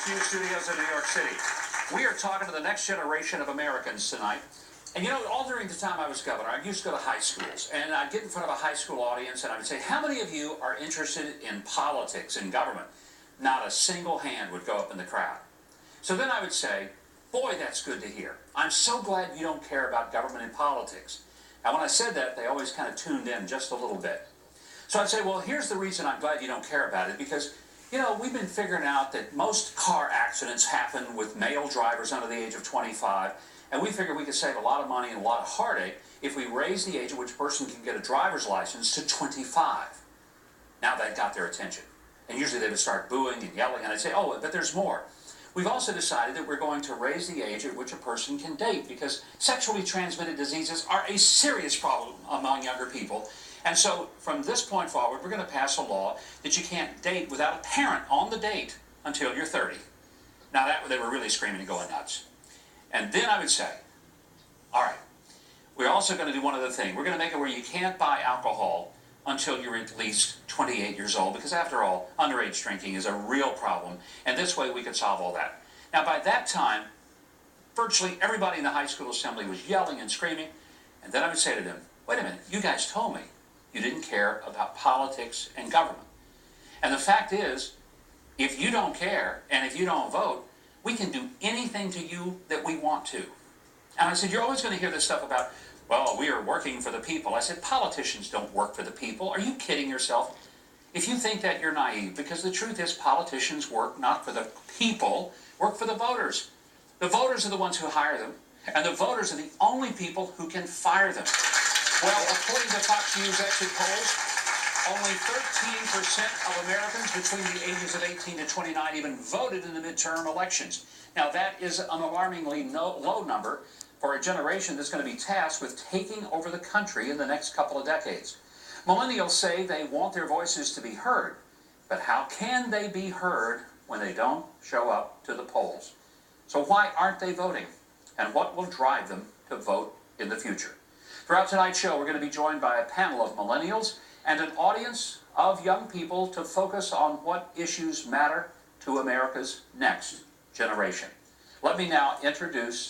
Fox News studios in New York City. We are talking to the next generation of Americans tonight. And you know, all during the time I was governor, I used to go to high schools, and I'd get in front of a high school audience, and I would say, how many of you are interested in politics and government? Not a single hand would go up in the crowd. So then I would say, boy, that's good to hear. I'm so glad you don't care about government and politics. And when I said that, they always kind of tuned in just a little bit. So I'd say, well, here's the reason I'm glad you don't care about it, because, you know, we've been figuring out that most car accidents happen with male drivers under the age of 25, and we figured we could save a lot of money and a lot of heartache if we raise the age at which a person can get a driver's license to 25. Now that got their attention. And usually they would start booing and yelling, and I'd say, oh, but there's more. We've also decided that we're going to raise the age at which a person can date, because sexually transmitted diseases are a serious problem among younger people. And so from this point forward, we're going to pass a law that you can't date without a parent on the date until you're 30. Now that they were really screaming and going nuts. And then I would say, all right, we're also going to do one other thing. We're going to make it where you can't buy alcohol until you're at least 28 years old, because after all, underage drinking is a real problem, and this way we could solve all that. Now by that time, virtually everybody in the high school assembly was yelling and screaming, and then I would say to them, wait a minute, you guys told me you didn't care about politics and government. And the fact is, if you don't care, and if you don't vote, we can do anything to you that we want to. And I said, you're always going to hear this stuff about, well, we are working for the people. I said, politicians don't work for the people. Are you kidding yourself? If you think that, you're naive, because the truth is politicians work not for the people, work for the voters. The voters are the ones who hire them, and the voters are the only people who can fire them. Well, according to Fox News exit polls, only 13% of Americans between the ages of 18 to 29 even voted in the midterm elections. Now, that is an alarmingly low number for a generation that's going to be tasked with taking over the country in the next couple of decades. Millennials say they want their voices to be heard, but how can they be heard when they don't show up to the polls? So why aren't they voting? And what will drive them to vote in the future? Throughout tonight's show, we're going to be joined by a panel of millennials and an audience of young people to focus on what issues matter to America's next generation. Let me now introduce